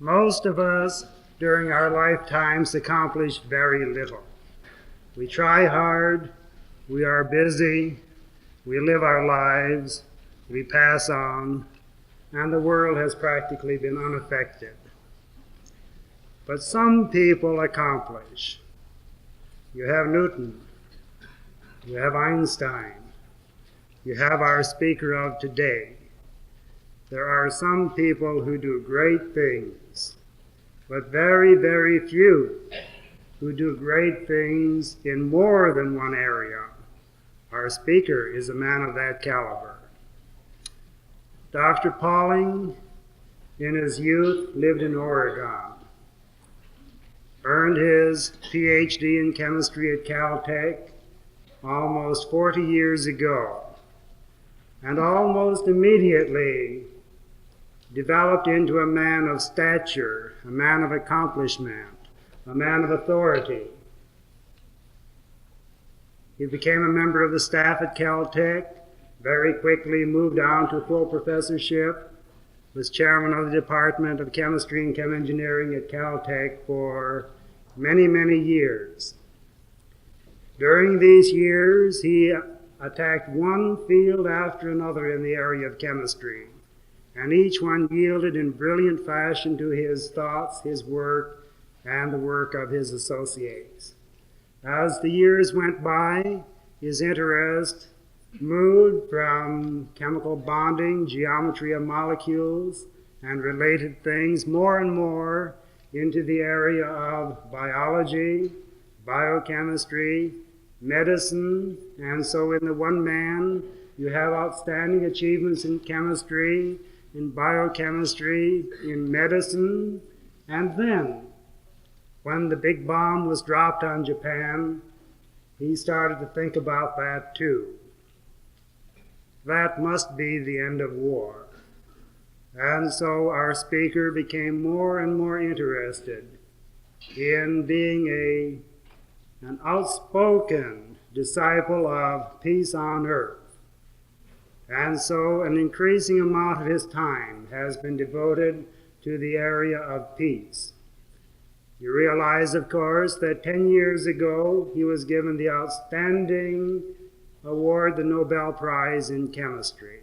Most of us during our lifetimes accomplish very little. We try hard, we are busy, we live our lives, we pass on, and the world has practically been unaffected. But some people accomplish. You have Newton, you have Einstein, you have our speaker of today. There are some people who do great things, but very, very few who do great things in more than one area. Our speaker is a man of that caliber. Dr. Pauling, in his youth, lived in Oregon, earned his PhD in chemistry at Caltech almost 40 years ago, and almost immediately developed into a man of stature, a man of accomplishment, a man of authority. He became a member of the staff at Caltech, very quickly moved on to a full professorship, was chairman of the Department of Chemistry and Chem Engineering at Caltech for many, many years. During these years, he attacked one field after another in the area of chemistry, and each one yielded in brilliant fashion to his thoughts, his work, and the work of his associates. As the years went by, his interest moved from chemical bonding, geometry of molecules, and related things more and more into the area of biology, biochemistry, medicine, and so in the one man, you have outstanding achievements in chemistry, in biochemistry, in medicine, and then, when the big bomb was dropped on Japan, he started to think about that too. That must be the end of war. And so our speaker became more and more interested in being an outspoken disciple of peace on earth. And so an increasing amount of his time has been devoted to the area of peace. You realize, of course, that 10 years ago he was given the outstanding award, the Nobel Prize in Chemistry.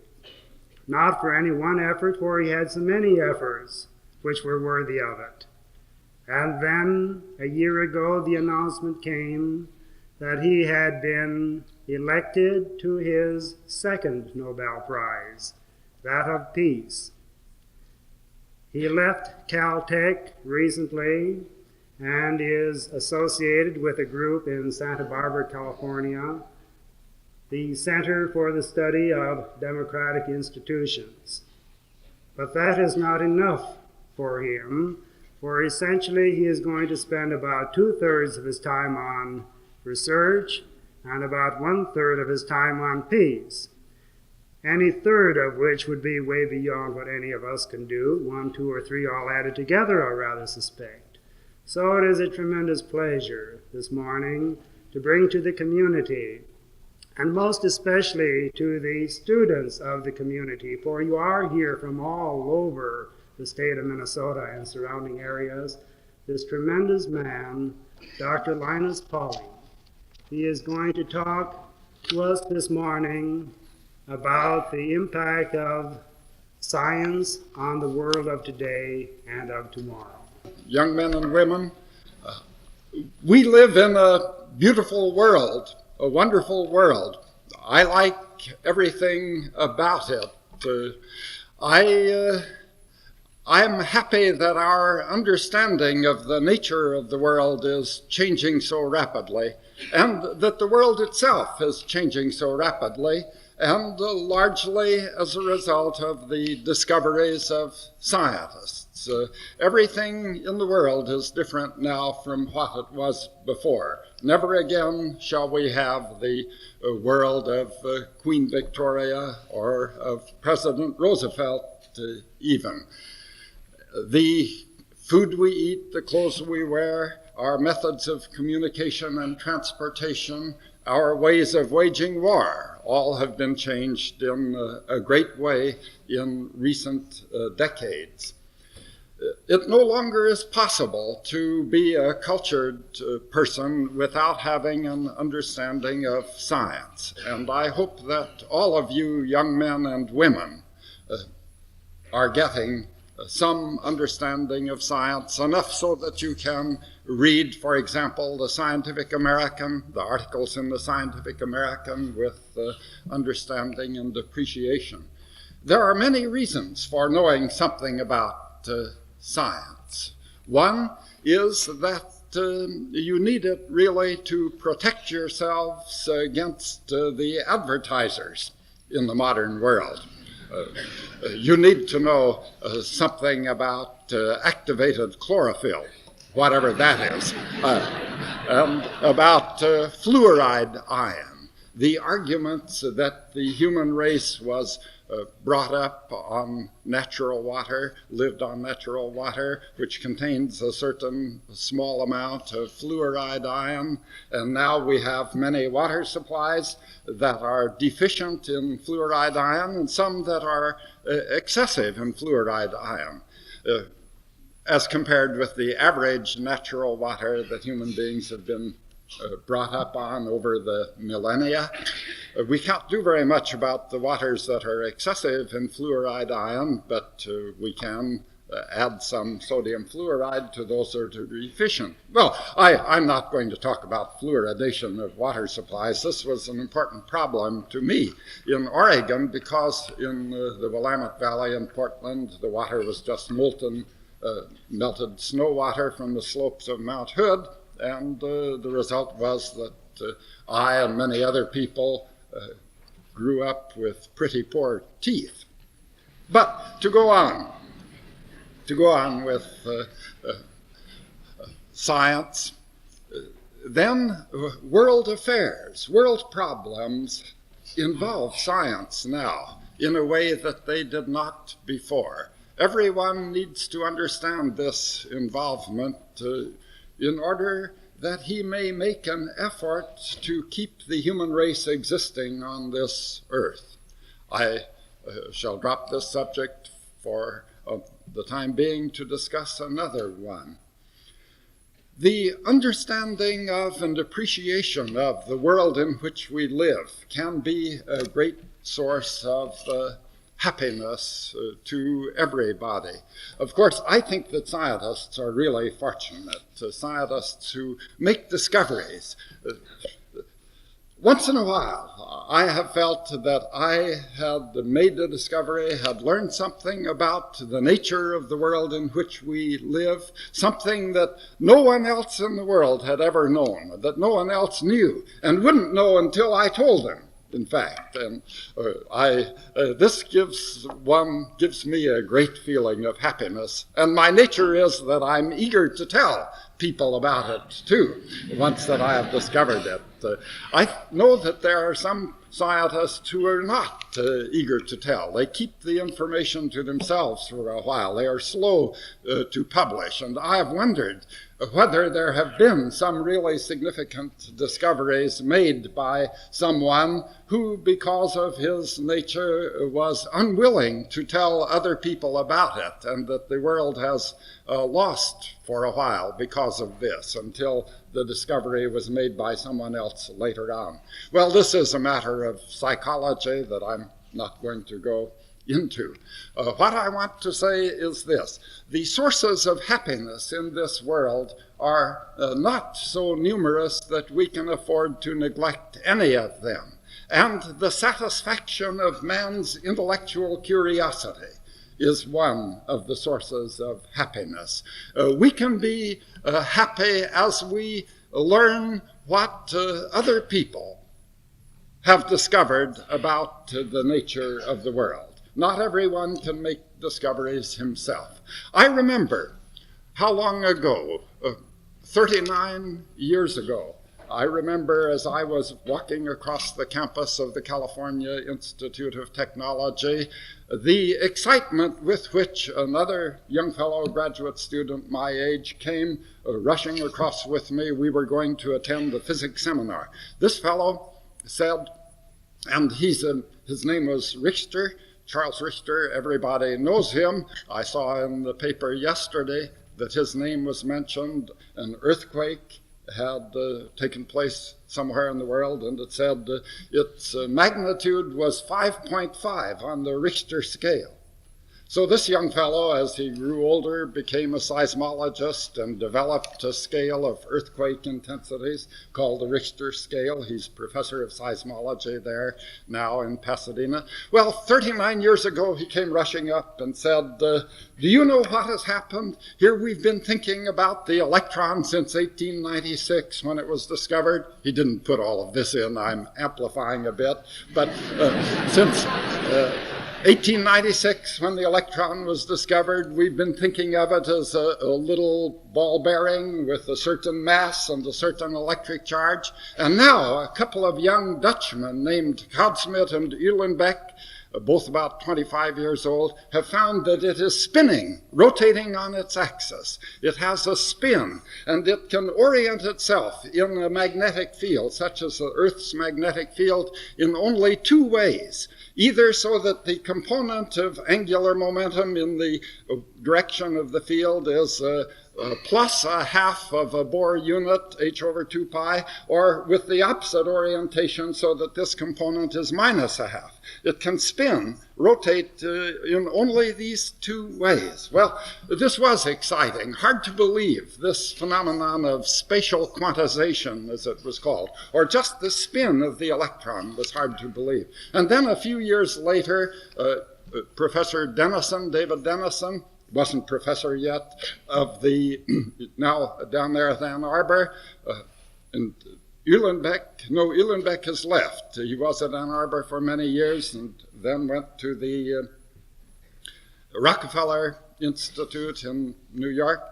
Not for any one effort, for he had so many efforts which were worthy of it. And then, a year ago, the announcement came that he had been elected to his second Nobel Prize, that of peace. He left Caltech recently and is associated with a group in Santa Barbara, California, the Center for the Study of Democratic Institutions. But that is not enough for him, for essentially he is going to spend about 2/3 of his time on research and about 1/3 of his time on peace. Any third of which would be way beyond what any of us can do, 1, 2, or 3 all added together, I rather suspect. So it is a tremendous pleasure this morning to bring to the community, and most especially to the students of the community, for you are here from all over the state of Minnesota and surrounding areas, this tremendous man, Dr. Linus Pauling. He is going to talk to us this morning about the impact of science on the world of today and of tomorrow. Young men and women, we live in a beautiful world, a wonderful world. I like everything about it. I'm happy that our understanding of the nature of the world is changing so rapidly, and that the world itself is changing so rapidly, and largely as a result of the discoveries of scientists. Everything in the world is different now from what it was before. Never again shall we have the world of Queen Victoria or of President Roosevelt even. The food we eat, the clothes we wear, our methods of communication and transportation, our ways of waging war, all have been changed in a great way in recent decades. it no longer is possible to be a cultured person without having an understanding of science. And I hope that all of you young men and women are getting some understanding of science, enough so that you can read, for example, the Scientific American, the articles in the Scientific American with understanding and appreciation. There are many reasons for knowing something about science. One is that you need it really to protect yourselves against the advertisers in the modern world. You need to know something about activated chlorophyll, whatever that is, and about fluoride ion. The arguments that the human race was brought up on natural water, lived on natural water, which contains a certain small amount of fluoride ion, and now we have many water supplies that are deficient in fluoride ion and some that are excessive in fluoride ion, as compared with the average natural water that human beings have been brought up on over the millennia. We can't do very much about the waters that are excessive in fluoride ion, but we can add some sodium fluoride to those that are deficient. Well, I'm not going to talk about fluoridation of water supplies. This was an important problem to me in Oregon because in the Willamette Valley in Portland, the water was just molten, melted snow water from the slopes of Mount Hood, and the result was that I and many other people grew up with pretty poor teeth. But to go on with science, then world affairs, world problems involve science now in a way that they did not before. Everyone needs to understand this involvement in order that he may make an effort to keep the human race existing on this earth. I shall drop this subject for the time being to discuss another one. The understanding of and appreciation of the world in which we live can be a great source of happiness to everybody. Of course, I think that scientists are really fortunate, scientists who make discoveries. Once in a while, I have felt that I had made a discovery, had learned something about the nature of the world in which we live, something that no one else in the world had ever known, that no one else knew, and wouldn't know until I told them. In fact, and this gives me a great feeling of happiness, and my nature is that I'm eager to tell people about it too, once that I have discovered it. I know that there are some scientists who are not eager to tell. They keep the information to themselves for a while. They are slow to publish, and I have wondered whether there have been some really significant discoveries made by someone who, because of his nature, was unwilling to tell other people about it, and that the world has lost for a while because of this, until the discovery was made by someone else later on. Well, this is a matter of psychology that I'm not going to go into. What I want to say is this: the sources of happiness in this world are not so numerous that we can afford to neglect any of them. And the satisfaction of man's intellectual curiosity is one of the sources of happiness. We can be happy as we learn what other people have discovered about the nature of the world. Not everyone can make discoveries himself. I remember how long ago, 39 years ago, I remember as I was walking across the campus of the California Institute of Technology, the excitement with which another young fellow, graduate student my age, came rushing across with me. We were going to attend the physics seminar. This fellow said, and his name was Richter, Charles Richter, everybody knows him. I saw in the paper yesterday that his name was mentioned. An earthquake had taken place somewhere in the world, and it said its magnitude was 5.5 on the Richter scale. So this young fellow, as he grew older, became a seismologist and developed a scale of earthquake intensities called the Richter scale. He's professor of seismology there now in Pasadena. Well, 39 years ago, he came rushing up and said, do you know what has happened? Here we've been thinking about the electron since 1896 when it was discovered. He didn't put all of this in, I'm amplifying a bit, but since 1896, when the electron was discovered, we've been thinking of it as a little ball bearing with a certain mass and a certain electric charge. And now a couple of young Dutchmen named Goudsmit and Uhlenbeck, both about 25 years old, have found that it is spinning, rotating on its axis. It has a spin, and it can orient itself in a magnetic field, such as the Earth's magnetic field, in only two ways. Either so that the component of angular momentum in the direction of the field is plus a half of a Bohr unit, h over 2 pi, or with the opposite orientation so that this component is minus a half. It can spin, rotate in only these two ways. Well, this was exciting. Hard to believe, this phenomenon of spatial quantization, as it was called, or just the spin of the electron was hard to believe. And then a few years later, Professor Dennison, David Dennison, wasn't professor yet, of the, now down there at Ann Arbor, and Uhlenbeck has left. He was at Ann Arbor for many years and then went to the Rockefeller Institute in New York.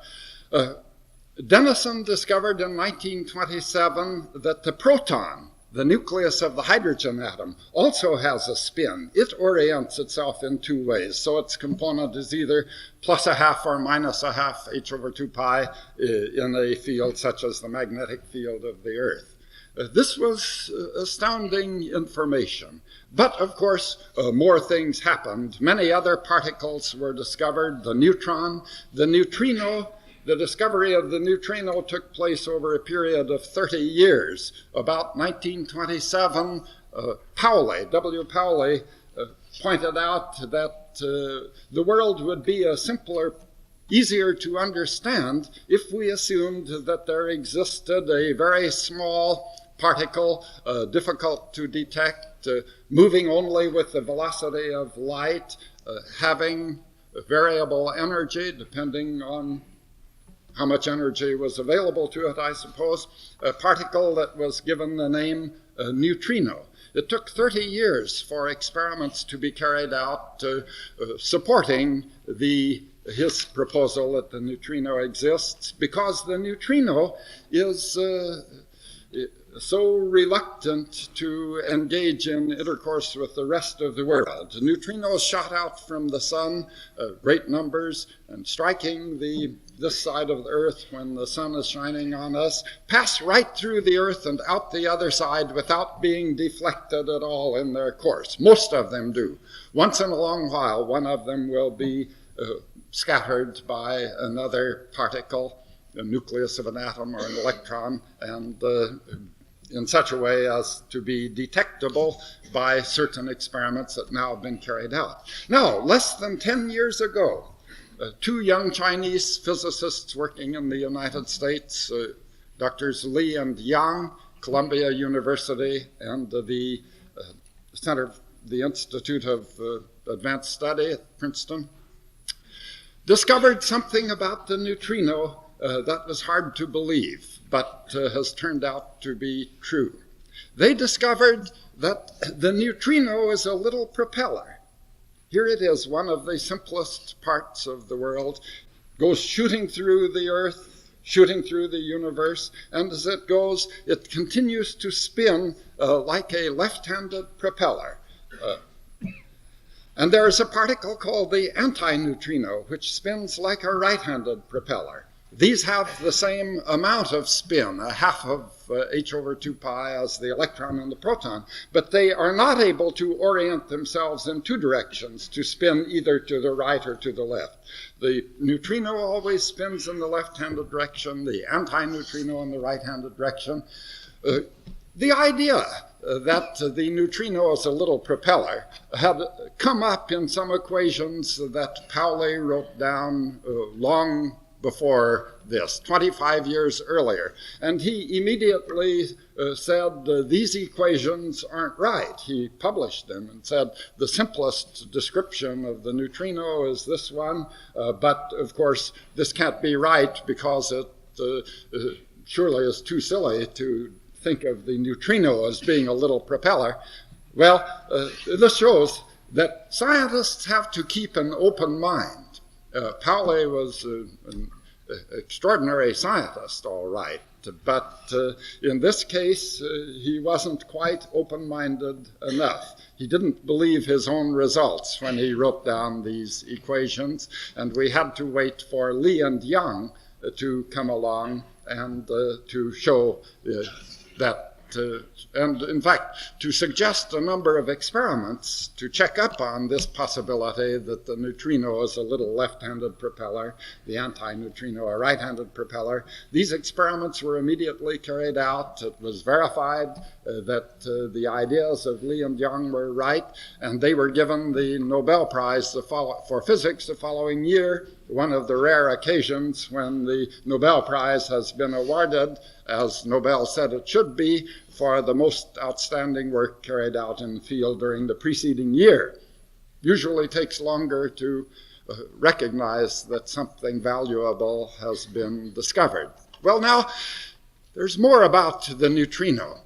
Dennison discovered in 1927 that the proton, the nucleus of the hydrogen atom, also has a spin. It orients itself in two ways. So its component is either plus a half or minus a half h over 2 pi in a field such as the magnetic field of the Earth. This was astounding information. But, of course, more things happened. Many other particles were discovered. The neutron, the neutrino. The discovery of the neutrino took place over a period of 30 years. About 1927, W. Pauling pointed out that the world would be a simpler, easier to understand if we assumed that there existed a very small particle, difficult to detect, moving only with the velocity of light, having variable energy depending on how much energy was available to it, I suppose, a particle that was given the name neutrino. It took 30 years for experiments to be carried out supporting his proposal that the neutrino exists, because the neutrino is so reluctant to engage in intercourse with the rest of the world. The neutrinos shot out from the sun, great numbers, and striking this side of the Earth when the sun is shining on us, pass right through the Earth and out the other side without being deflected at all in their course. Most of them do. Once in a long while, one of them will be scattered by another particle, the nucleus of an atom or an electron, and in such a way as to be detectable by certain experiments that now have been carried out. Now, less than 10 years ago, two young Chinese physicists working in the United States, Drs. Li and Yang, Columbia University, and the Center, the Institute of Advanced Study at Princeton, discovered something about the neutrino that was hard to believe, but has turned out to be true. They discovered that the neutrino is a little propeller. Here it is, one of the simplest parts of the world, goes shooting through the Earth, shooting through the universe, and as it goes, it continues to spin like a left-handed propeller. And there is a particle called the antineutrino, which spins like a right-handed propeller. These have the same amount of spin, a half of h over 2 pi as the electron and the proton, but they are not able to orient themselves in two directions, to spin either to the right or to the left. The neutrino always spins in the left-handed direction, the antineutrino in the right-handed direction. The idea that the neutrino is a little propeller had come up in some equations that Pauling wrote down long before this, 25 years earlier. And he immediately said, these equations aren't right. He published them and said, the simplest description of the neutrino is this one, but of course this can't be right because it surely is too silly to think of the neutrino as being a little propeller. Well, this shows that scientists have to keep an open mind. Pauling was an extraordinary scientist, all right, but in this case, he wasn't quite open-minded enough. He didn't believe his own results when he wrote down these equations, and we had to wait for Li and Yang to come along and to show that, and in fact, to suggest a number of experiments to check up on this possibility that the neutrino is a little left-handed propeller, the antineutrino a right-handed propeller. These experiments were immediately carried out. It was verified that the ideas of Li and Yang were right, and they were given the Nobel Prize for physics the following year, one of the rare occasions when the Nobel Prize has been awarded, as Nobel said it should be, for the most outstanding work carried out in the field during the preceding year. Usually takes longer to recognize that something valuable has been discovered. Well, now, there's more about the neutrino.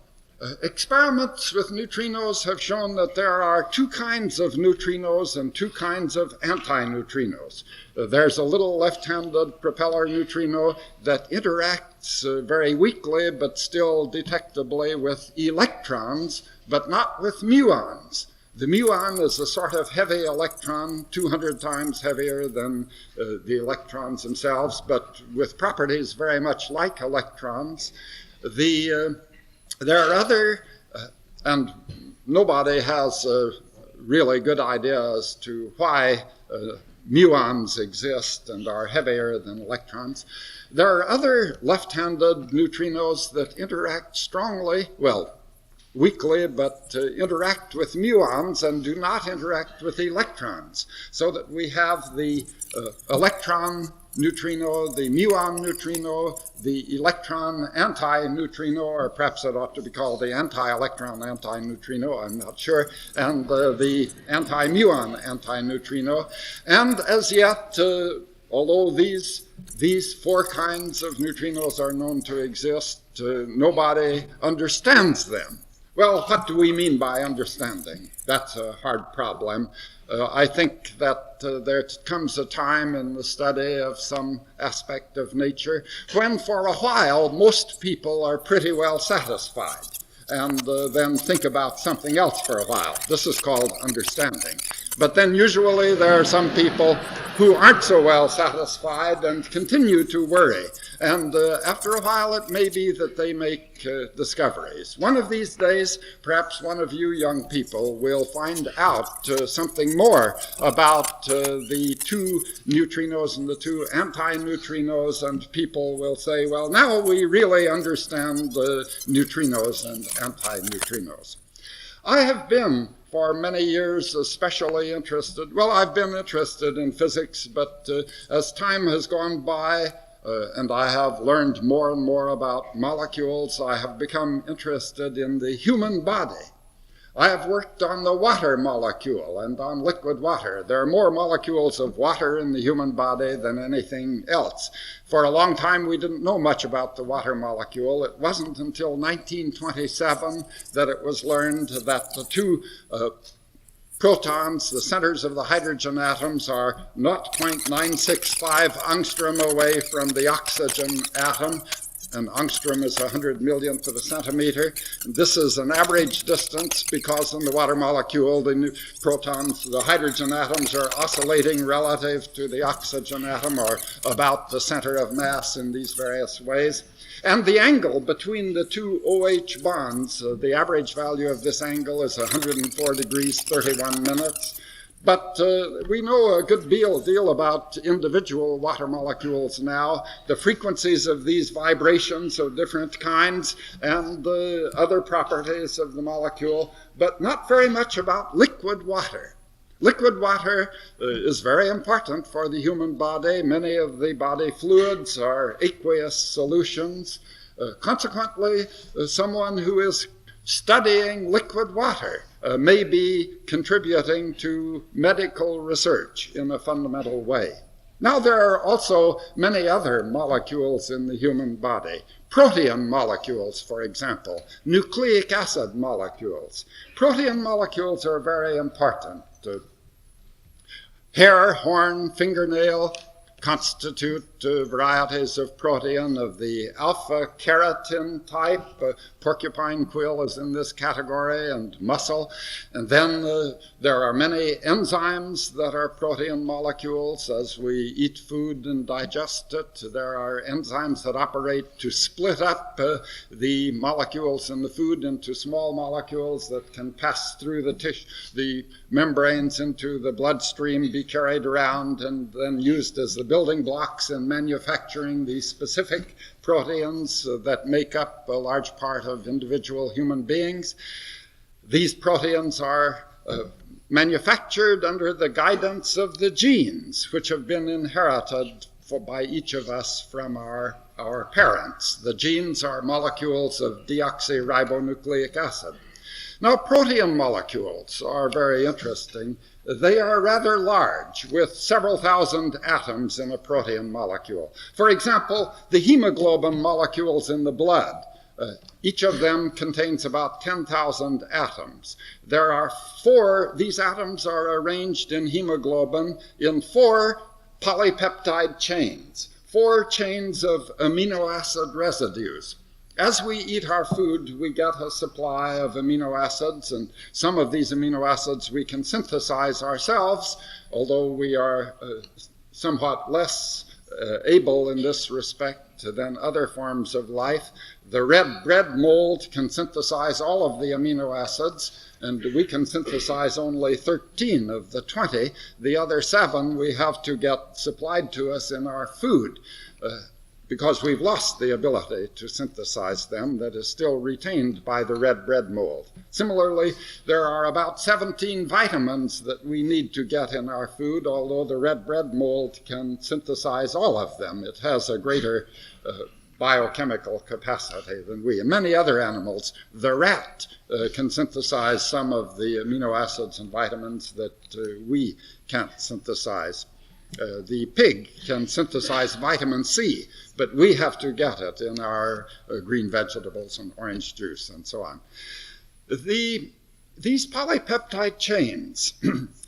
Experiments with neutrinos have shown that there are two kinds of neutrinos and two kinds of antineutrinos. There's a little left-handed propeller neutrino that interacts very weakly but still detectably with electrons, but not with muons. The muon is a sort of heavy electron, 200 times heavier than the electrons themselves, but with properties very much like electrons. There are other, and nobody has a really good idea as to why muons exist and are heavier than electrons. There are other left-handed neutrinos that interact strongly, well, weakly, but interact with muons and do not interact with electrons. So that we have the electron neutrino, the muon neutrino, the electron antineutrino, or perhaps it ought to be called the anti-electron antineutrino, I'm not sure, and the anti-muon antineutrino. And as yet, although these four kinds of neutrinos are known to exist, nobody understands them. Well, what do we mean by understanding? That's a hard problem. I think that there comes a time in the study of some aspect of nature when for a while most people are pretty well satisfied and then think about something else for a while. This is called understanding. But then usually there are some people who aren't so well satisfied and continue to worry. And after a while, it may be that they make discoveries. One of these days, perhaps one of you young people will find out something more about the two neutrinos and the two antineutrinos, and people will say, well, now we really understand the neutrinos and antineutrinos. I have been for many years especially interested, well, I've been interested in physics, but as time has gone by and I have learned more and more about molecules, I have become interested in the human body. I have worked on the water molecule and on liquid water. There are more molecules of water in the human body than anything else. For a long time, we didn't know much about the water molecule. It wasn't until 1927 that it was learned that the two protons, the centers of the hydrogen atoms, are 0.965 angstrom away from the oxygen atom. An angstrom is 100 millionth of a centimeter. This is an average distance because in the water molecule, the protons, the hydrogen atoms are oscillating relative to the oxygen atom, or about the center of mass in these various ways. And the angle between the two OH bonds, the average value of this angle is 104 degrees 31 minutes. But we know a good deal about individual water molecules now, the frequencies of these vibrations of different kinds and the other properties of the molecule, but not very much about liquid water. Liquid water is very important for the human body. Many of the body fluids are aqueous solutions. Consequently, someone who is studying liquid water may be contributing to medical research in a fundamental way. Now, there are also many other molecules in the human body. Protein molecules, for example, nucleic acid molecules. Protein molecules are very important. Hair, horn, fingernail constitute varieties of protein of the alpha-keratin type. Porcupine quill is in this category, and muscle. And then there are many enzymes that are protein molecules. As we eat food and digest it, there are enzymes that operate to split up the molecules in the food into small molecules that can pass through the membranes into the bloodstream, be carried around, and then used as the building blocks in manufacturing the specific proteins that make up a large part of individual human beings. These proteins are manufactured under the guidance of the genes, which have been inherited by each of us from our parents. The genes are molecules of deoxyribonucleic acid. Now, protein molecules are very interesting. They are rather large, with several thousand atoms in a protein molecule. For example, the hemoglobin molecules in the blood, each of them contains about 10,000 atoms. There are these atoms are arranged in hemoglobin in 4 polypeptide chains, 4 chains of amino acid residues. As we eat our food, we get a supply of amino acids, and some of these amino acids we can synthesize ourselves, although we are somewhat less able in this respect than other forms of life. The red bread mold can synthesize all of the amino acids, and we can synthesize only 13 of the 20. The other 7 we have to get supplied to us in our food, because we've lost the ability to synthesize them that is still retained by the red bread mold. Similarly, there are about 17 vitamins that we need to get in our food, although the red bread mold can synthesize all of them. It has a greater biochemical capacity than we. And many other animals, the rat can synthesize some of the amino acids and vitamins that we can't synthesize. The pig can synthesize vitamin C, but we have to get it in our green vegetables and orange juice and so on. These polypeptide chains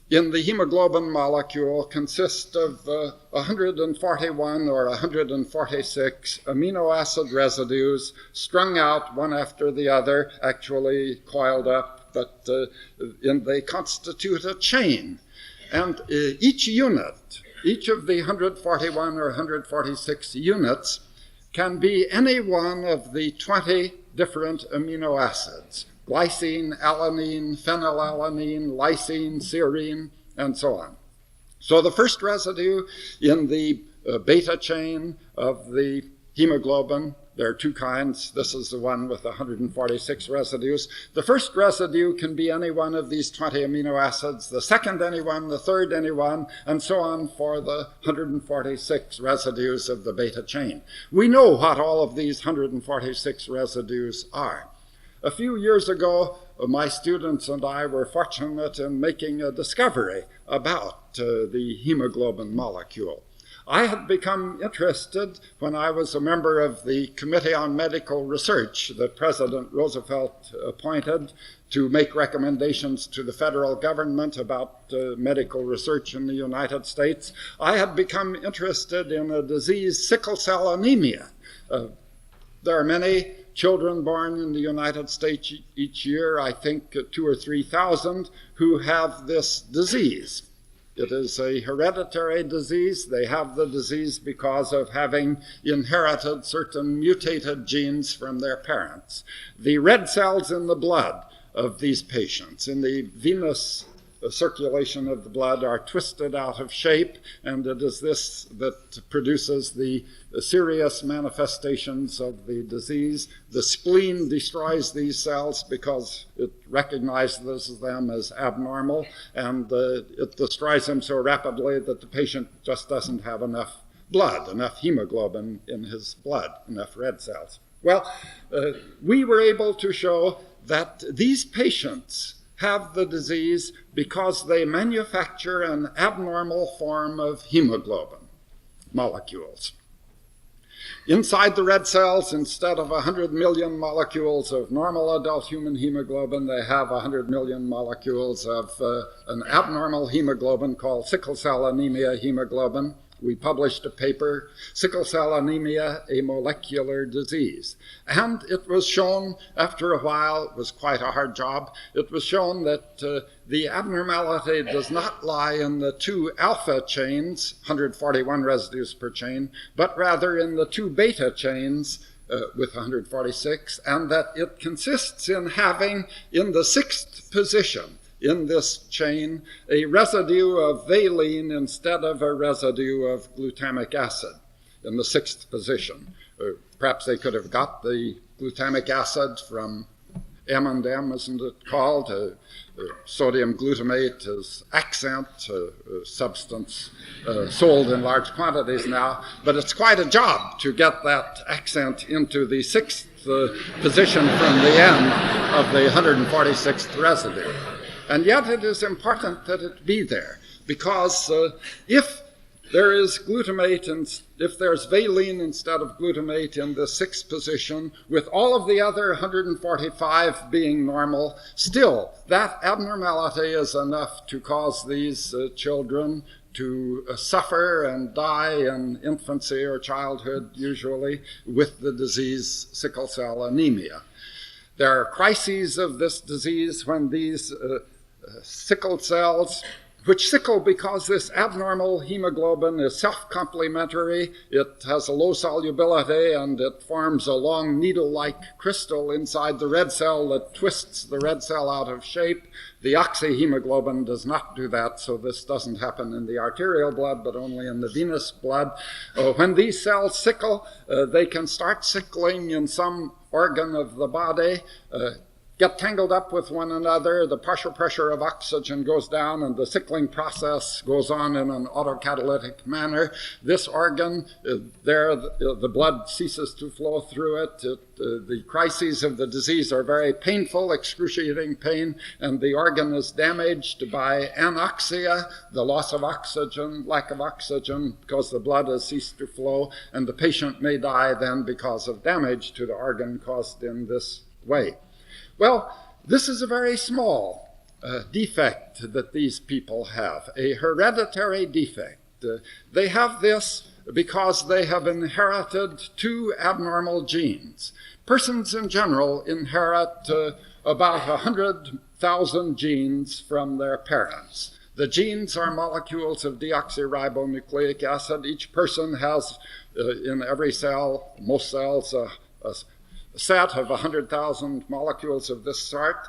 in the hemoglobin molecule consist of 141 or 146 amino acid residues strung out one after the other, actually coiled up, but they constitute a chain. And each of the 141 or 146 units can be any one of the 20 different amino acids: glycine, alanine, phenylalanine, lysine, serine, and so on. So the first residue in the beta chain of the hemoglobin, there are 2 kinds. This is the one with 146 residues. The first residue can be any one of these 20 amino acids, the second any one, the third any one, and so on for the 146 residues of the beta chain. We know what all of these 146 residues are. A few years ago, my students and I were fortunate in making a discovery about the hemoglobin molecule. I had become interested when I was a member of the Committee on Medical Research that President Roosevelt appointed to make recommendations to the federal government about medical research in the United States. I had become interested in a disease, sickle cell anemia. There are many children born in the United States each year, I think 2,000 or 3,000, who have this disease. It is a hereditary disease. They have the disease because of having inherited certain mutated genes from their parents. The red cells in the blood of these patients, in the venous circulation of the blood, are twisted out of shape, and it is this that produces the serious manifestations of the disease. The spleen destroys these cells because it recognizes them as abnormal, and it destroys them so rapidly that the patient just doesn't have enough blood, enough hemoglobin in his blood, enough red cells. Well, we were able to show that these patients have the disease because they manufacture an abnormal form of hemoglobin molecules. Inside the red cells, instead of 100 million molecules of normal adult human hemoglobin, they have 100 million molecules of an abnormal hemoglobin called sickle cell anemia hemoglobin. We published a paper, Sickle Cell Anemia, a Molecular Disease. And it was shown, after a while, it was quite a hard job, it was shown that the abnormality does not lie in the two alpha chains, 141 residues per chain, but rather in the two beta chains with 146, and that it consists in having, in the sixth position, in this chain, a residue of valine instead of a residue of glutamic acid in the sixth position. Perhaps they could have got the glutamic acid from M&M, isn't it called? Sodium glutamate is accent, a substance sold in large quantities now, but it's quite a job to get that accent into the sixth position from the end of the 146th residue. And yet it is important that it be there, because if there is glutamate and if there's valine instead of glutamate in the sixth position, with all of the other 145 being normal, still that abnormality is enough to cause these children to suffer and die in infancy or childhood, usually, with the disease sickle cell anemia. There are crises of this disease when these sickle cells, which sickle because this abnormal hemoglobin is self-complementary, it has a low solubility, and it forms a long needle-like crystal inside the red cell that twists the red cell out of shape. The oxyhemoglobin does not do that, so this doesn't happen in the arterial blood, but only in the venous blood. When these cells sickle, they can start sickling in some organ of the body, get tangled up with one another, the partial pressure of oxygen goes down, and the sickling process goes on in an autocatalytic manner. This organ, the blood ceases to flow through it. The crises of the disease are very painful, excruciating pain, and the organ is damaged by anoxia, the loss of oxygen, lack of oxygen, because the blood has ceased to flow, and the patient may die then because of damage to the organ caused in this way. Well, this is a very small defect that these people have, a hereditary defect. They have this because they have inherited two abnormal genes. Persons in general inherit about 100,000 genes from their parents. The genes are molecules of deoxyribonucleic acid. Each person has in every cell, most cells, a set of 100,000 molecules of this sort.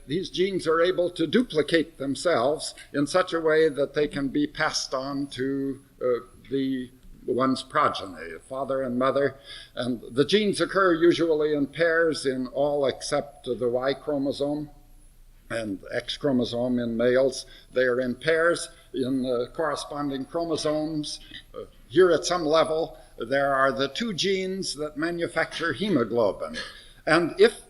These genes are able to duplicate themselves in such a way that they can be passed on to one's progeny, father and mother. And the genes occur usually in pairs in all except the Y chromosome and X chromosome in males. They are in pairs in the corresponding chromosomes. Here at some level, there are the two genes that manufacture hemoglobin. And if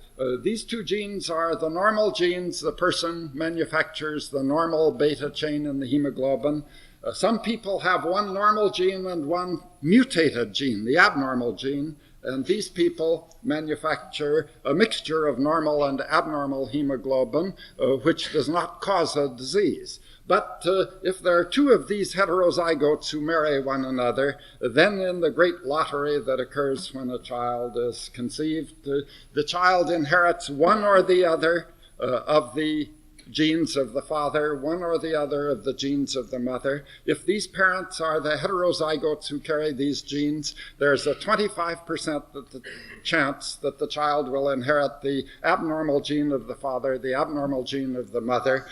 these two genes are the normal genes, the person manufactures the normal beta chain in the hemoglobin. Some people have one normal gene and one mutated gene, the abnormal gene, and these people manufacture a mixture of normal and abnormal hemoglobin, which does not cause a disease. But if there are two of these heterozygotes who marry one another, then in the great lottery that occurs when a child is conceived, the child inherits one or the other of the genes of the father, one or the other of the genes of the mother. If these parents are the heterozygotes who carry these genes, there's a 25% chance that the child will inherit the abnormal gene of the father, the abnormal gene of the mother.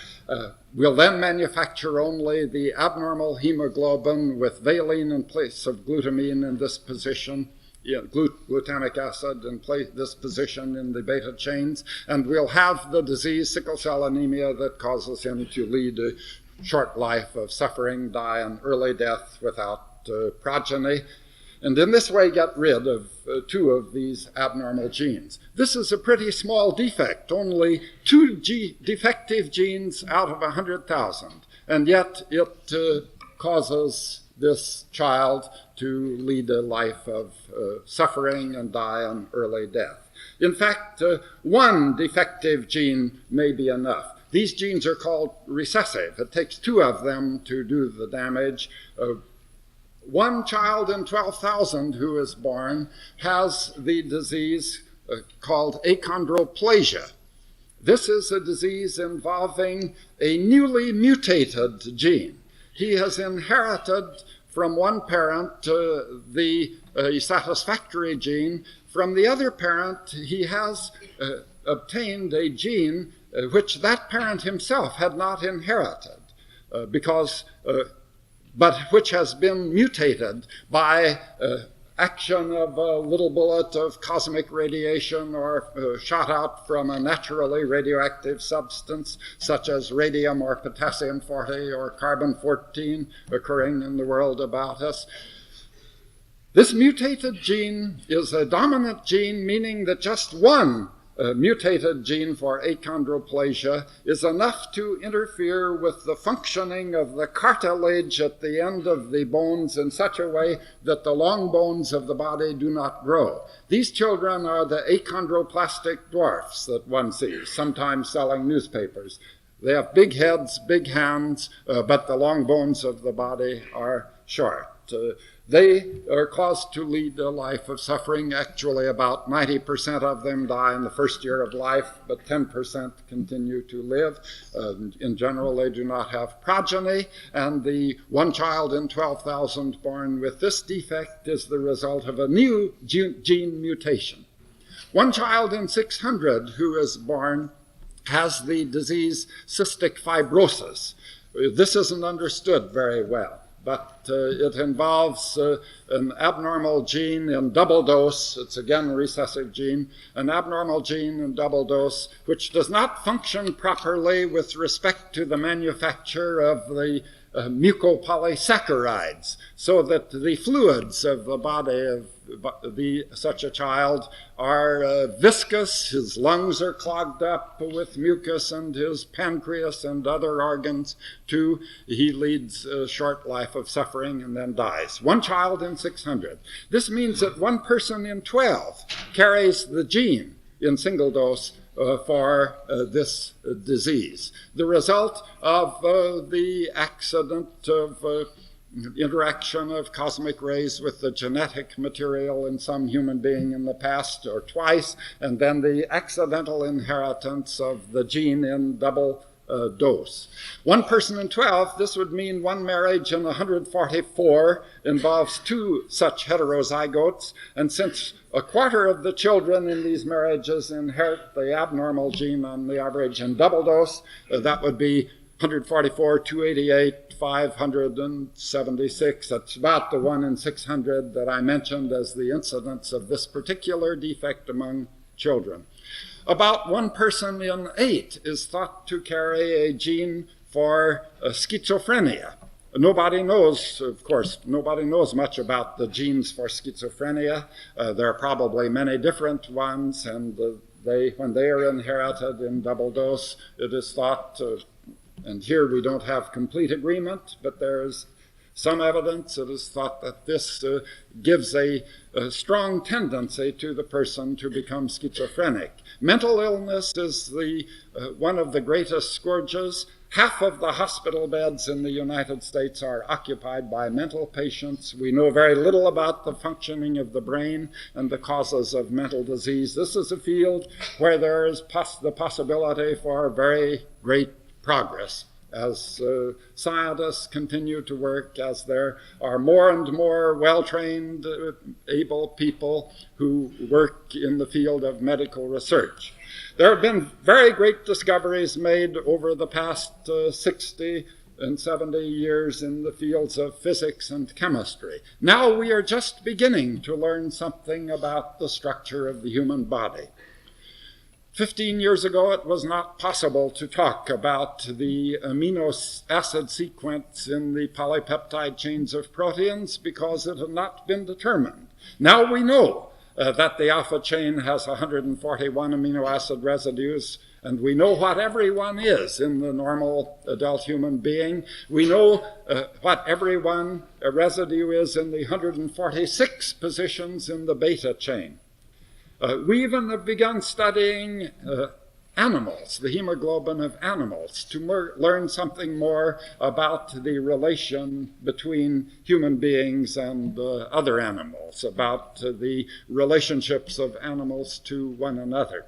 We'll then manufacture only the abnormal hemoglobin with valine in place of glutamine in this position, glutamic acid in this position in the beta chains, and we'll have the disease, sickle cell anemia, that causes him to lead a short life of suffering, die an early death without progeny, and in this way get rid of two of these abnormal genes. This is a pretty small defect, only two defective genes out of 100,000, and yet it causes this child to lead a life of suffering and die an early death. In fact, one defective gene may be enough. These genes are called recessive. It takes two of them to do the damage. One child in 12,000 who is born has the disease called achondroplasia. This is a disease involving a newly mutated gene. He has inherited from one parent the satisfactory gene. From the other parent, he has obtained a gene which that parent himself had not inherited, but which has been mutated by action of a little bullet of cosmic radiation or shot out from a naturally radioactive substance such as radium or potassium-40 or carbon-14 occurring in the world about us. This mutated gene is a dominant gene, meaning that just one mutated gene for achondroplasia is enough to interfere with the functioning of the cartilage at the end of the bones in such a way that the long bones of the body do not grow. These children are the achondroplastic dwarfs that one sees, sometimes selling newspapers. They have big heads, big hands, but the long bones of the body are short. They are caused to lead a life of suffering. Actually, about 90% of them die in the first year of life, but 10% continue to live. In general, they do not have progeny, and the one child in 12,000 born with this defect is the result of a new gene mutation. One child in 600 who is born has the disease cystic fibrosis. This isn't understood very well, but it involves an abnormal gene in double dose. It's again a recessive gene, an abnormal gene in double dose, which does not function properly with respect to the manufacture of the mucopolysaccharides, so that the fluids of the body of such a child are viscous, his lungs are clogged up with mucus, and his pancreas and other organs too. He leads a short life of suffering and then dies. One child in 600. This means that one person in 12 carries the gene in single dose for this disease. The result of the accident of interaction of cosmic rays with the genetic material in some human being in the past or twice, and then the accidental inheritance of the gene in double dose. One person in 12, this would mean one marriage in 144 involves two such heterozygotes, and since a quarter of the children in these marriages inherit the abnormal gene on the average in double dose, that would be 144, 288, 576. That's about the 1 in 600 that I mentioned as the incidence of this particular defect among children. About one person in 8 is thought to carry a gene for schizophrenia. Nobody knows, of course, nobody knows much about the genes for schizophrenia. There are probably many different ones, and when they are inherited in double dose, it is thought, and here we don't have complete agreement, but there's some evidence. It is thought that this gives a strong tendency to the person to become schizophrenic. Mental illness is one of the greatest scourges. Half of the hospital beds in the United States are occupied by mental patients. We know very little about the functioning of the brain and the causes of mental disease. This is a field where there is the possibility for very great progress as scientists continue to work, as there are more and more well-trained, able people who work in the field of medical research. There have been very great discoveries made over the past 60 and 70 years in the fields of physics and chemistry. Now we are just beginning to learn something about the structure of the human body. 15 years ago, it was not possible to talk about the amino acid sequence in the polypeptide chains of proteins because it had not been determined. Now we know that the alpha chain has 141 amino acid residues, and we know what every one is in the normal adult human being. We know what every one residue is in the 146 positions in the beta chain. We even have begun studying animals, the hemoglobin of animals, to learn something more about the relation between human beings and other animals, about the relationships of animals to one another.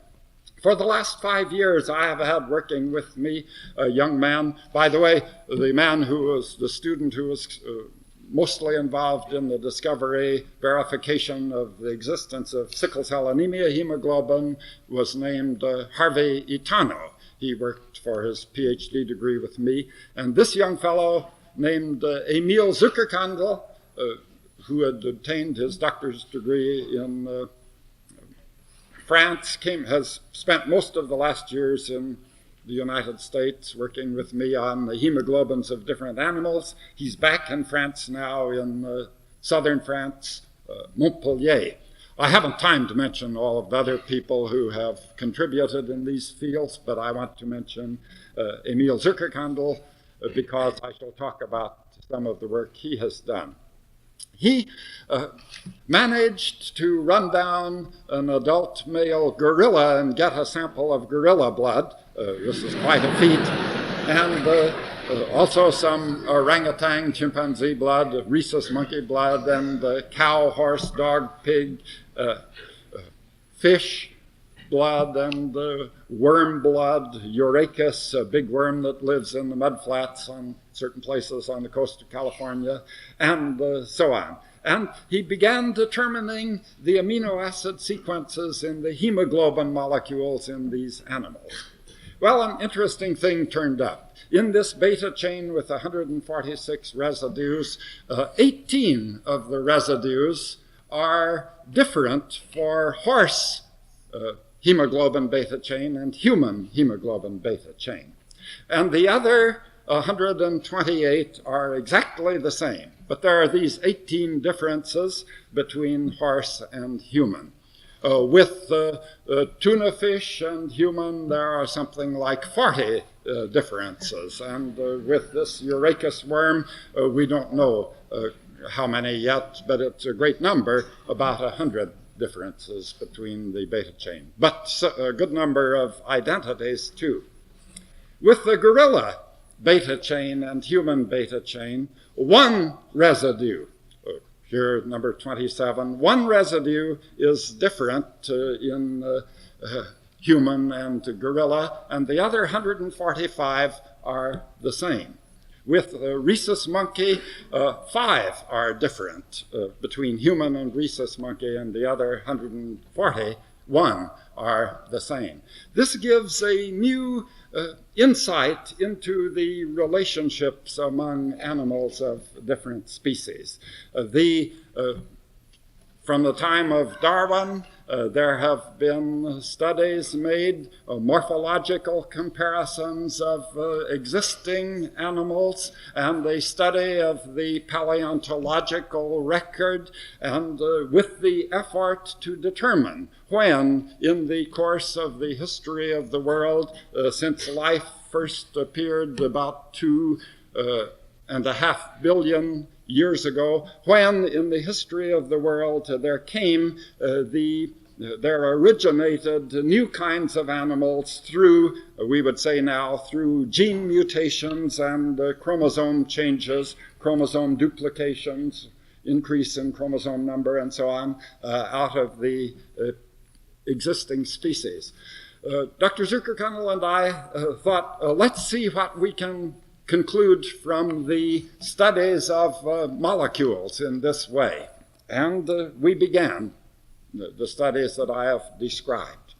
For the last 5 years, I have had working with me a young man. By the way, the man who was the student who was mostly involved in the discovery, verification of the existence of sickle cell anemia hemoglobin was named Harvey Itano. He worked for his PhD degree with me. And this young fellow named Emil Zurich, who had obtained his doctor's degree in France, has spent most of the last years in the United States working with me on the hemoglobins of different animals. He's back in France now, in southern France, Montpellier. I haven't time to mention all of the other people who have contributed in these fields, but I want to mention Emil Zurich because I shall talk about some of the work he has done. He managed to run down an adult male gorilla and get a sample of gorilla blood. This is quite a feat. And also some orangutan, chimpanzee blood, rhesus monkey blood, and cow, horse, dog, pig, fish blood, and worm blood, Eurachus, a big worm that lives in the mudflats on certain places on the coast of California, and so on. And he began determining the amino acid sequences in the hemoglobin molecules in these animals. Well, an interesting thing turned up. In this beta chain with 146 residues, 18 of the residues are different for horse hemoglobin beta chain and human hemoglobin beta chain. And the other 128 are exactly the same, but there are these 18 differences between horse and human. With tuna fish and human, there are something like 40 differences. And with this Eurachus worm, we don't know how many yet, but it's a great number, about 100 differences between the beta chain. But a good number of identities, too. With the gorilla beta chain and human beta chain, one residue, here number 27, one residue is different in human and gorilla, and the other 145 are the same. With rhesus monkey, 5 are different between human and rhesus monkey, and the other 141 are the same. This gives a new insight into the relationships among animals of different species. From the time of Darwin, there have been studies made, morphological comparisons of existing animals, and a study of the paleontological record, and with the effort to determine when, in the course of the history of the world, since life first appeared about 2.5 billion years ago, when in the history of the world there came the there originated new kinds of animals through, we would say now, through gene mutations and chromosome changes, chromosome duplications, increase in chromosome number, and so on, out of the existing species. Dr. Zuckerkandl and I thought, let's see what we can conclude from the studies of molecules in this way. And we began the studies that I have described.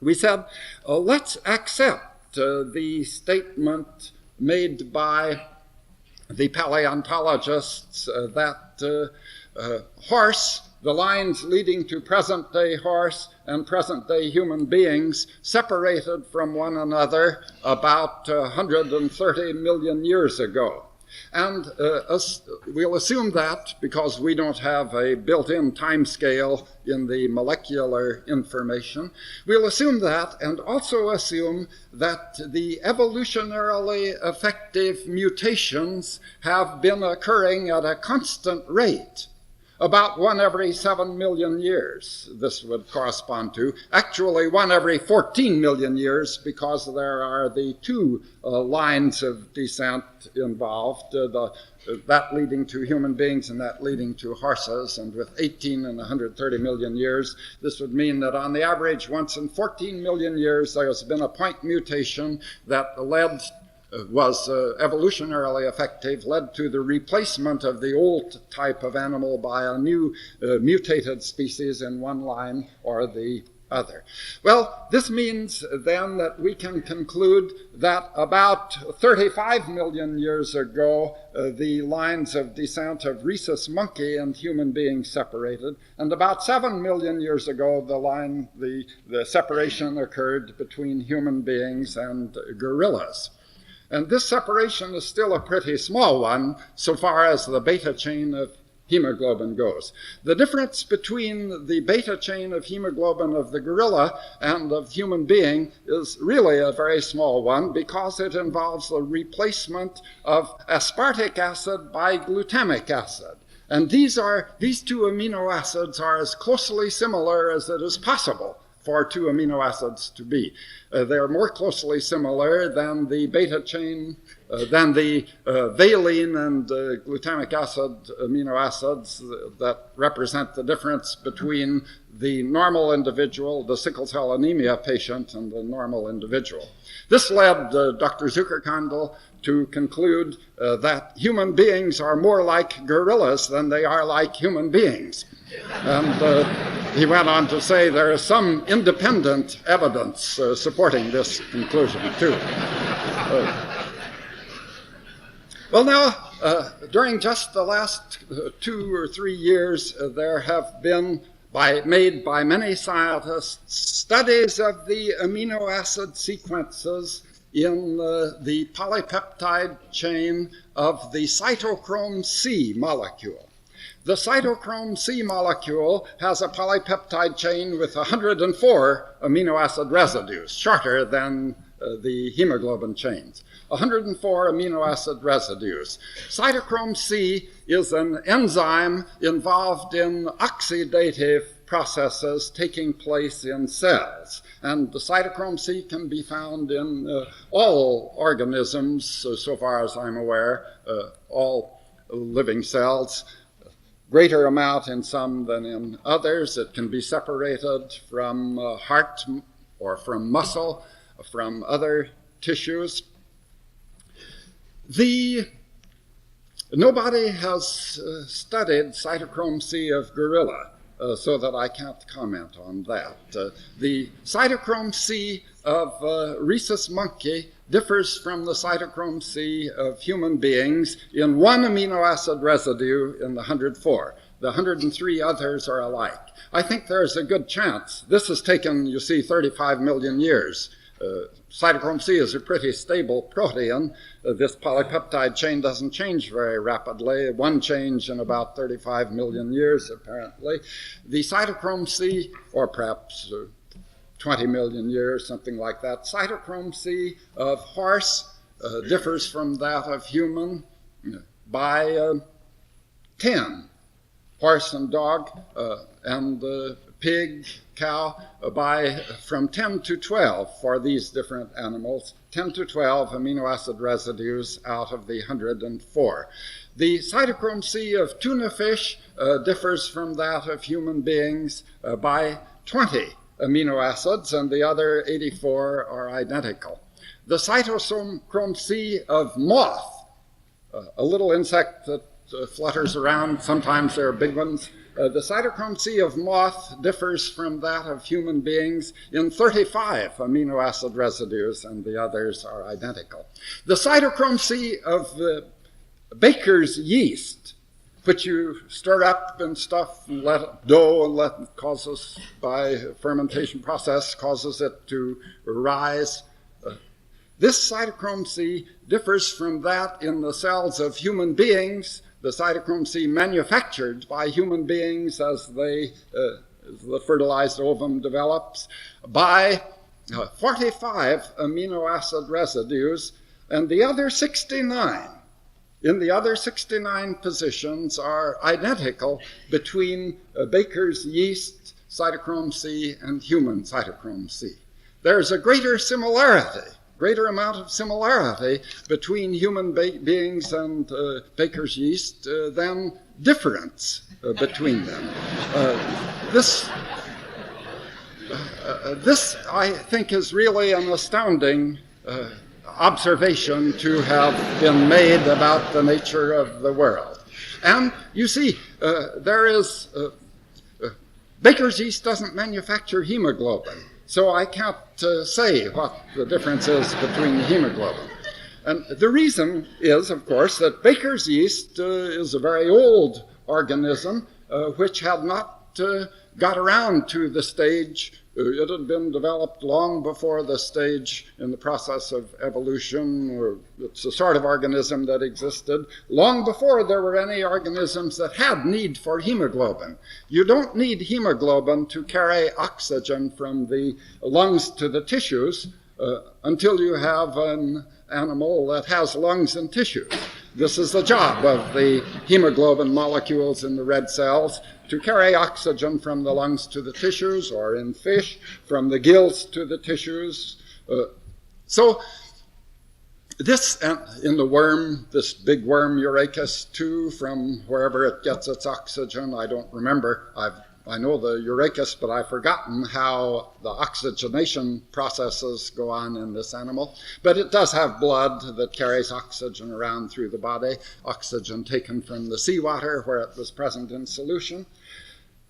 We said, let's accept the statement made by the paleontologists that horse, the lines leading to present-day horse and present-day human beings, separated from one another about 130 million years ago. And we'll assume that because we don't have a built-in time scale in the molecular information. We'll assume that and also assume that the evolutionarily effective mutations have been occurring at a constant rate, about 1 every 7 million years, this would correspond to. Actually, 1 every 14 million years, because there are the two lines of descent involved, that leading to human beings and that leading to horses. And with 18 and 130 million years, this would mean that on the average, once in 14 million years, there has been a point mutation that was evolutionarily effective, led to the replacement of the old type of animal by a new mutated species in one line or the other. Well, this means then that we can conclude that about 35 million years ago, the lines of descent of rhesus monkey and human beings separated, and about 7 million years ago, the separation occurred between human beings and gorillas. And this separation is still a pretty small one so far as the beta chain of hemoglobin goes. The difference between the beta chain of hemoglobin of the gorilla and of human being is really a very small one because it involves the replacement of aspartic acid by glutamic acid. And these two amino acids are as closely similar as it is possible for two amino acids to be. They're more closely similar than the beta chain, than the valine and glutamic acid amino acids that represent the difference between the normal individual, the sickle cell anemia patient, and the normal individual. This led Dr. Zuckerkandl to conclude that human beings are more like gorillas than they are like human beings. And he went on to say there is some independent evidence supporting this conclusion, too. Well, now, during just the last 2 or 3 years, there have been, made by many scientists, studies of the amino acid sequences in the polypeptide chain of the cytochrome C molecule. The cytochrome C molecule has a polypeptide chain with 104 amino acid residues, shorter than the hemoglobin chains. 104 amino acid residues. Cytochrome C is an enzyme involved in oxidative processes taking place in cells. And the cytochrome C can be found in all organisms, so far as I'm aware, all living cells. Greater amount in some than in others. It can be separated from heart or from muscle, from other tissues. Nobody has studied cytochrome C of gorilla, so that I can't comment on that. The cytochrome C of rhesus monkey differs from the cytochrome C of human beings in one amino acid residue in the 104. The 103 others are alike. I think there's a good chance. This has taken, you see, 35 million years. Cytochrome C is a pretty stable protein. This polypeptide chain doesn't change very rapidly. One change in about 35 million years, apparently. The cytochrome C, or perhaps 20 million years, something like that. Cytochrome C of horse differs from that of human by 10. horse and dog, and pig, cow, by from 10 to 12 for these different animals, 10 to 12 amino acid residues out of the 104. The cytochrome C of tuna fish differs from that of human beings by 20 amino acids, and the other 84 are identical. The cytochrome C of moth, a little insect that flutters around, sometimes there are big ones. The cytochrome C of moth differs from that of human beings in 35 amino acid residues, and the others are identical. The cytochrome C of baker's yeast, which you stir up and stuff and let it dough and let it causes, by fermentation process, causes it to rise. This cytochrome C differs from that in the cells of human beings, the cytochrome C manufactured by human beings as the fertilized ovum develops, by 45 amino acid residues, and the other 69 in the other 69 positions are identical between baker's yeast cytochrome C and human cytochrome C. There's a greater amount of similarity between human beings and baker's yeast than difference between them. This, I think, is really an astounding observation to have been made about the nature of the world. And you see, baker's yeast doesn't manufacture hemoglobin, so I can't say what the difference is between hemoglobin. And the reason is, of course, that baker's yeast is a very old organism which had not got around to the stage. It had been developed long before the stage in the process of evolution, or it's a sort of organism that existed long before there were any organisms that had need for hemoglobin. You don't need hemoglobin to carry oxygen from the lungs to the tissues until you have an animal that has lungs and tissues. This is the job of the hemoglobin molecules in the red cells, to carry oxygen from the lungs to the tissues, or in fish, from the gills to the tissues. So this, in the worm, this big worm Eurachus 2, from wherever it gets its oxygen, I don't remember. I know the Eurachus, but I've forgotten how the oxygenation processes go on in this animal. But it does have blood that carries oxygen around through the body, oxygen taken from the seawater where it was present in solution.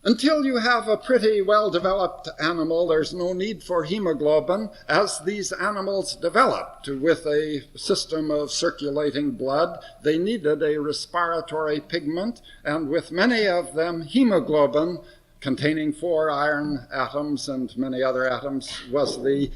Until you have a pretty well-developed animal, there's no need for hemoglobin. As these animals developed with a system of circulating blood, they needed a respiratory pigment, and with many of them, hemoglobin, containing 4 iron atoms and many other atoms, was the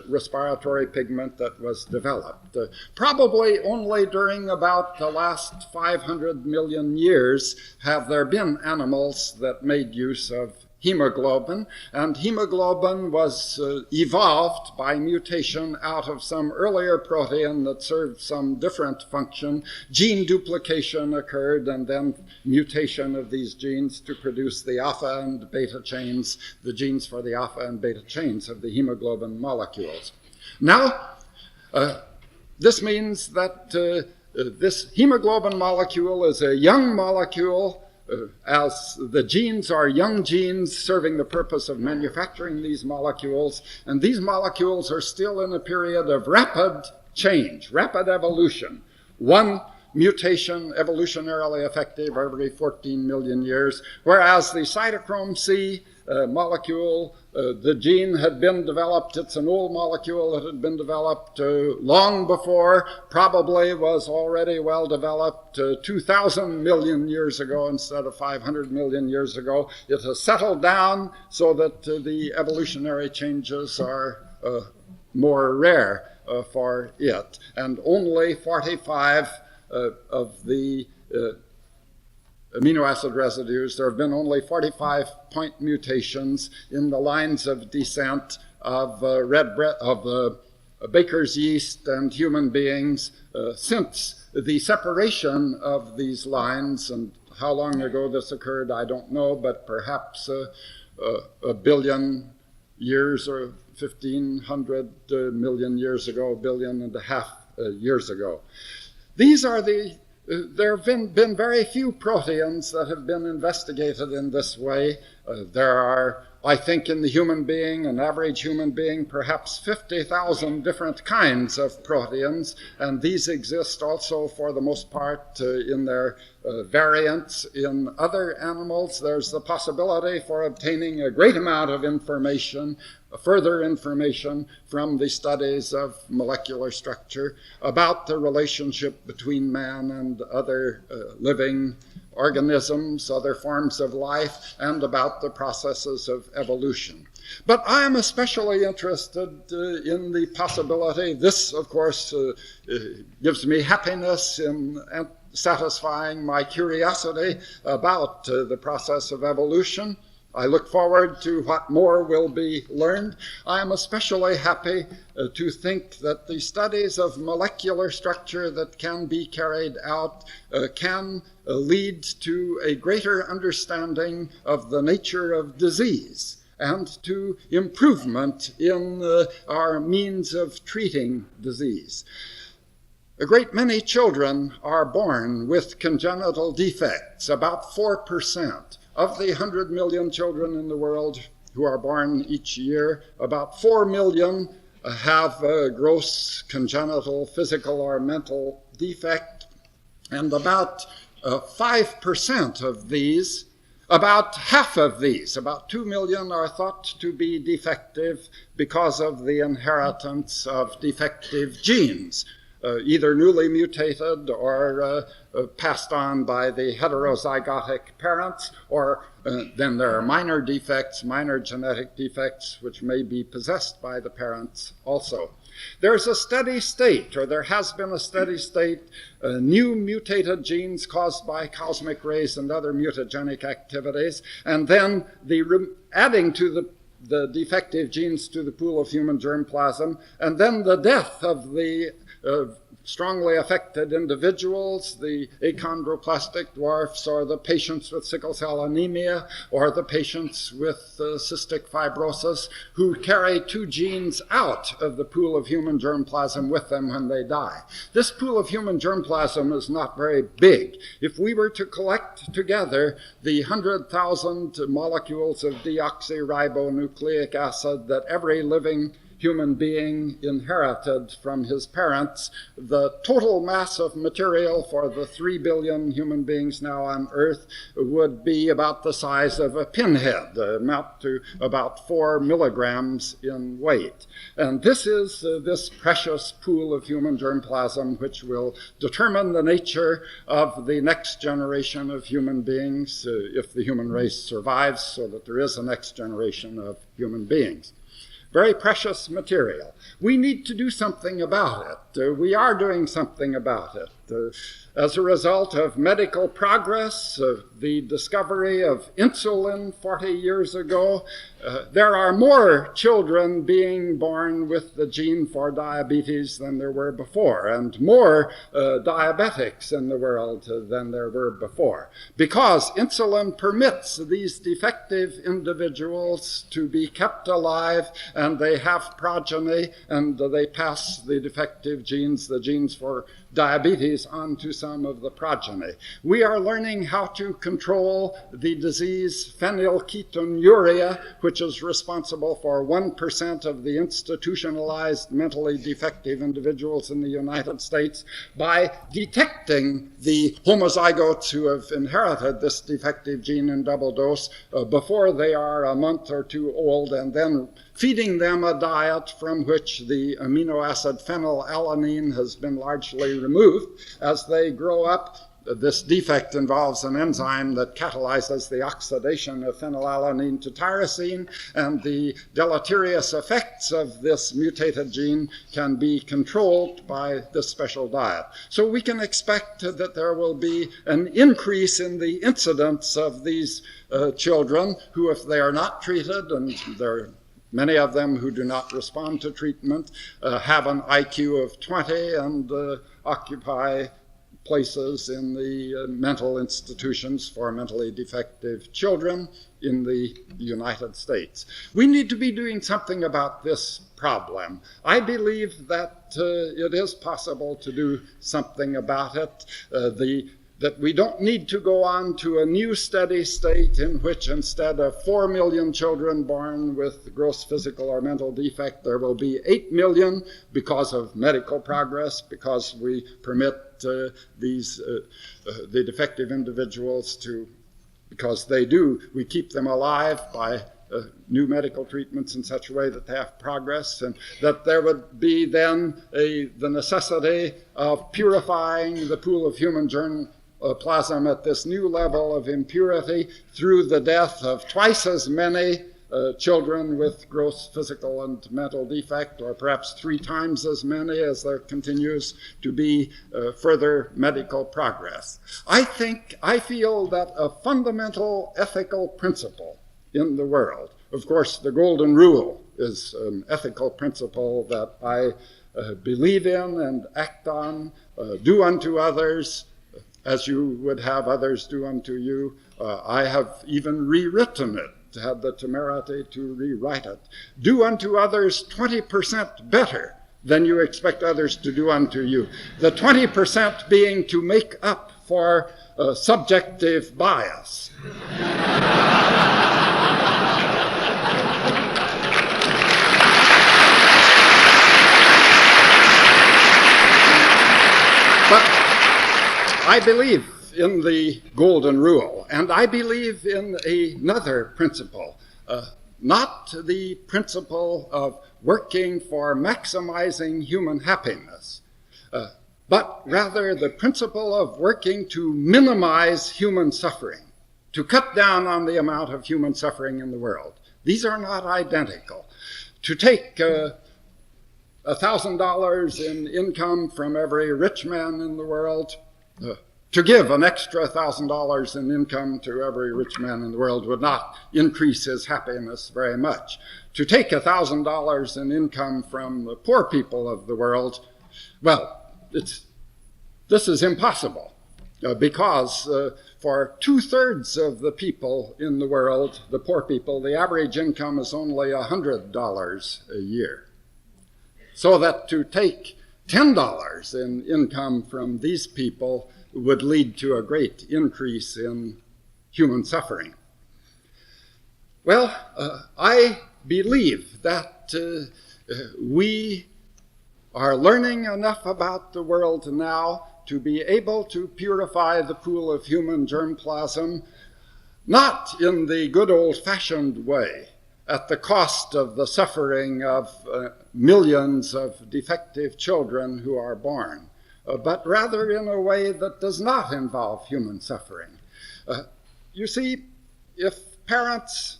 respiratory pigment that was developed. Probably only during about the last 500 million years have there been animals that made use of hemoglobin, and hemoglobin was evolved by mutation out of some earlier protein that served some different function. Gene duplication occurred, and then mutation of these genes to produce the alpha and beta chains, the genes for the alpha and beta chains of the hemoglobin molecules. Now, this means that this hemoglobin molecule is a young molecule, as the genes are young genes serving the purpose of manufacturing these molecules, and these molecules are still in a period of rapid change, rapid evolution. One mutation evolutionarily effective every 14 million years, whereas the cytochrome C molecule, the gene had been developed. It's an old molecule that had been developed long before, probably was already well developed 2,000 million years ago instead of 500 million years ago. It has settled down so that the evolutionary changes are more rare for it, and only 45 of the amino acid residues. There have been only 45 point mutations in the lines of descent of baker's yeast and human beings since the separation of these lines, and How long ago this occurred, I don't know, but perhaps a billion years or 1,500 million years ago, 1.5 billion years ago. There have been very few proteins that have been investigated in this way. There are, I think, in the human being, an average human being, perhaps 50,000 different kinds of proteins, and these exist also for the most part in their variants in other animals. There's the possibility for obtaining a great amount of information, further information from the studies of molecular structure about the relationship between man and other living organisms, other forms of life, and about the processes of evolution. But I am especially interested in the possibility, this of course gives me happiness in satisfying my curiosity about the process of evolution. I look forward to what more will be learned. I am especially happy to think that the studies of molecular structure that can be carried out can lead to a greater understanding of the nature of disease and to improvement in our means of treating disease. A great many children are born with congenital defects, about 4%. Of the 100 million children in the world who are born each year, about 4 million have a gross congenital physical or mental defect, and about 5% of these, about half of these, about 2 million, are thought to be defective because of the inheritance of defective genes, either newly mutated or passed on by the heterozygotic parents, or then there are minor defects, minor genetic defects, which may be possessed by the parents also. There's a steady state, or there has been a steady state, new mutated genes caused by cosmic rays and other mutagenic activities, and then adding to the defective genes to the pool of human germplasm, and then the death of the strongly affected individuals, the achondroplastic dwarfs, or the patients with sickle cell anemia, or the patients with cystic fibrosis, who carry two genes out of the pool of human germplasm with them when they die. This pool of human germplasm is not very big. If we were to collect together the 100,000 molecules of deoxyribonucleic acid that every living human being inherited from his parents, the total mass of material for the 3 billion human beings now on Earth would be about the size of a pinhead, amount to about 4 milligrams in weight. And this is this precious pool of human germplasm which will determine the nature of the next generation of human beings, if the human race survives, so that there is a next generation of human beings. Very precious material. We need to do something about it. We are doing something about it. As a result of medical progress, the discovery of insulin 40 years ago, there are more children being born with the gene for diabetes than there were before, and more diabetics in the world than there were before, because insulin permits these defective individuals to be kept alive, and they have progeny, and they pass the defective genes, the genes for diabetes, onto some of the progeny. We are learning how to control the disease phenylketonuria, which is responsible for 1% of the institutionalized mentally defective individuals in the United States, by detecting the homozygotes who have inherited this defective gene in double dose before they are a month or two old, and then feeding them a diet from which the amino acid phenylalanine has been largely removed. As they grow up, this defect involves an enzyme that catalyzes the oxidation of phenylalanine to tyrosine, and the deleterious effects of this mutated gene can be controlled by this special diet. So we can expect that there will be an increase in the incidence of these children who, if they are not treated, and they're many of them who do not respond to treatment, have an IQ of 20 and occupy places in the mental institutions for mentally defective children in the United States. We need to be doing something about this problem. I believe that it is possible to do something about it, that we don't need to go on to a new steady state in which instead of 4 million children born with gross physical or mental defect, there will be 8 million because of medical progress, because we permit the defective individuals to, because we keep them alive by new medical treatments in such a way that they have progress, and that there would be then the necessity of purifying the pool of human germplasm at this new level of impurity through the death of twice as many children with gross physical and mental defect, or perhaps 3 times as many as there continues to be further medical progress. I feel that a fundamental ethical principle in the world, of course, the golden rule is an ethical principle that I believe in and act on, do unto others as you would have others do unto you. I have even rewritten it, had the temerity to rewrite it. Do unto others 20% better than you expect others to do unto you. The 20% being to make up for subjective bias. But I believe in the golden rule, and I believe in another principle, not the principle of working for maximizing human happiness, but rather the principle of working to minimize human suffering, to cut down on the amount of human suffering in the world. These are not identical. To take $1,000 in income from every rich man in the world, to give an extra $1,000 in income to every rich man in the world would not increase his happiness very much. To take $1,000 in income from the poor people of the world, well, this is impossible because for 2/3 of the people in the world, the poor people, the average income is only $100 a year. So that to take $10 in income from these people would lead to a great increase in human suffering. Well, I believe that we are learning enough about the world now to be able to purify the pool of human germplasm, not in the good old-fashioned way, at the cost of the suffering of millions of defective children who are born, but rather in a way that does not involve human suffering. You see, if parents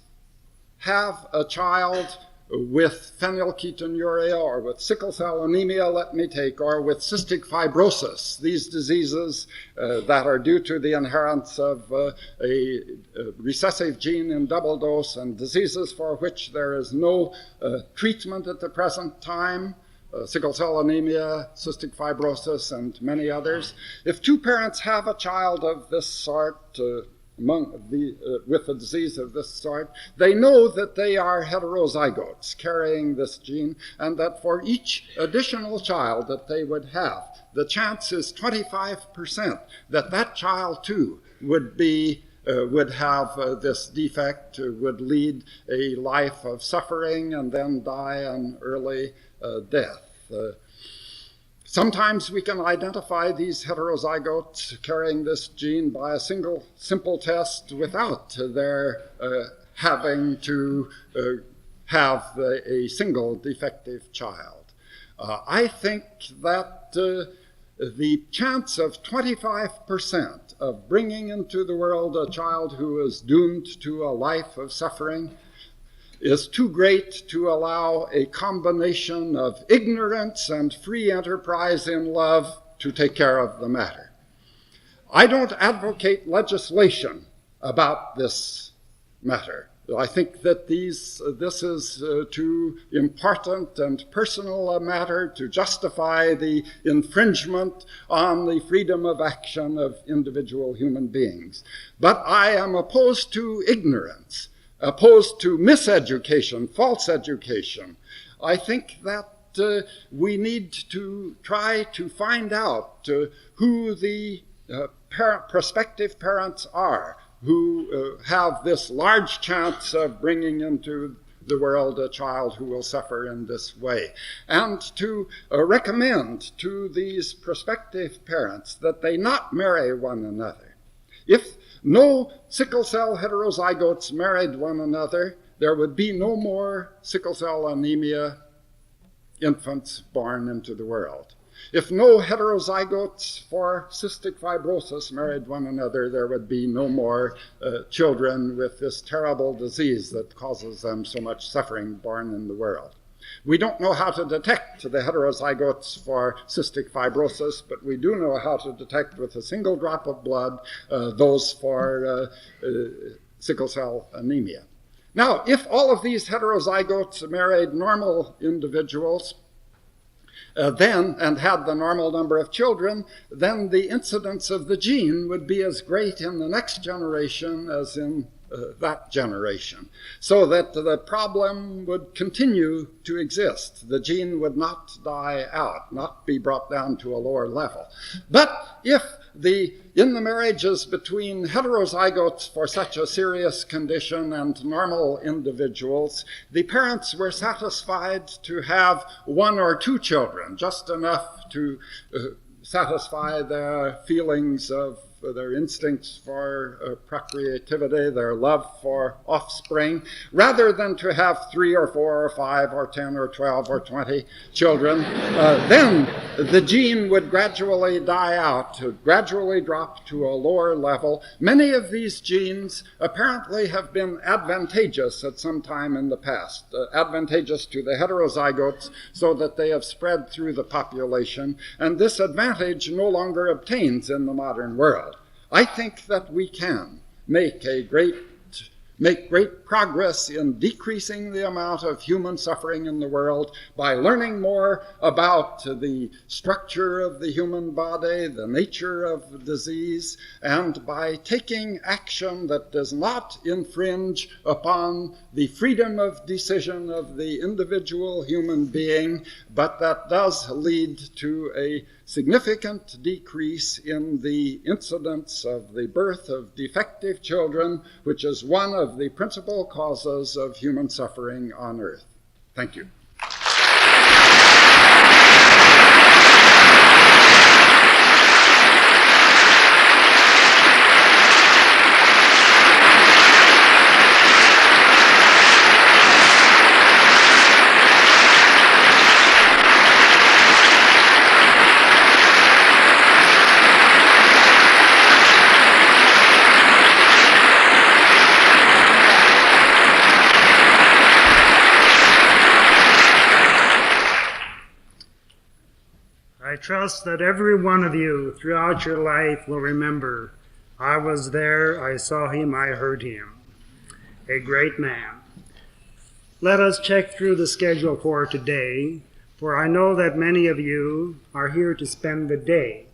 have a child with phenylketonuria or with sickle cell anemia, let me take, or with cystic fibrosis, these diseases that are due to the inheritance of a recessive gene in double dose, and diseases for which there is no treatment at the present time, sickle cell anemia, cystic fibrosis, and many others. If 2 parents have a child of this sort, with a disease of this sort, they know that they are heterozygotes carrying this gene, and that for each additional child that they would have, the chance is 25% that that child too would have this defect, would lead a life of suffering and then die an early death. Sometimes we can identify these heterozygotes carrying this gene by a simple test without their having to have a single defective child. I think that the chance of 25% of bringing into the world a child who is doomed to a life of suffering is too great to allow a combination of ignorance and free enterprise in love to take care of the matter. I don't advocate legislation about this matter. I think that this is too important and personal a matter to justify the infringement on the freedom of action of individual human beings. But I am opposed to ignorance, opposed to miseducation, false education. I think that we need to try to find out who the prospective parents are, who have this large chance of bringing into the world a child who will suffer in this way, and to recommend to these prospective parents that they not marry one another. If no sickle cell heterozygotes married one another, there would be no more sickle cell anemia infants born into the world. If no heterozygotes for cystic fibrosis married one another, there would be no more children with this terrible disease that causes them so much suffering born in the world. We don't know how to detect the heterozygotes for cystic fibrosis, but we do know how to detect with a single drop of blood those for sickle cell anemia. Now, if all of these heterozygotes married normal individuals, and had the normal number of children, then the incidence of the gene would be as great in the next generation as in that generation, so that the problem would continue to exist. The gene would not die out, not be brought down to a lower level. But if in the marriages between heterozygotes for such a serious condition and normal individuals, the parents were satisfied to have one or two children, just enough to satisfy their feelings of their instincts for procreativity, their love for offspring, rather than to have 3 or 4 or 5 or 10 or 12 or 20 children, then the gene would gradually die out, gradually drop to a lower level. Many of these genes apparently have been advantageous at some time in the past, advantageous to the heterozygotes so that they have spread through the population, and this advantage no longer obtains in the modern world. I think that we can make great progress in decreasing the amount of human suffering in the world by learning more about the structure of the human body, the nature of disease, and by taking action that does not infringe upon the freedom of decision of the individual human being, but that does lead to a significant decrease in the incidence of the birth of defective children, which is one of the principal causes of human suffering on Earth. Thank you. I trust that every one of you throughout your life will remember, I was there, I saw him, I heard him. A great man. Let us check through the schedule for today, for I know that many of you are here to spend the day.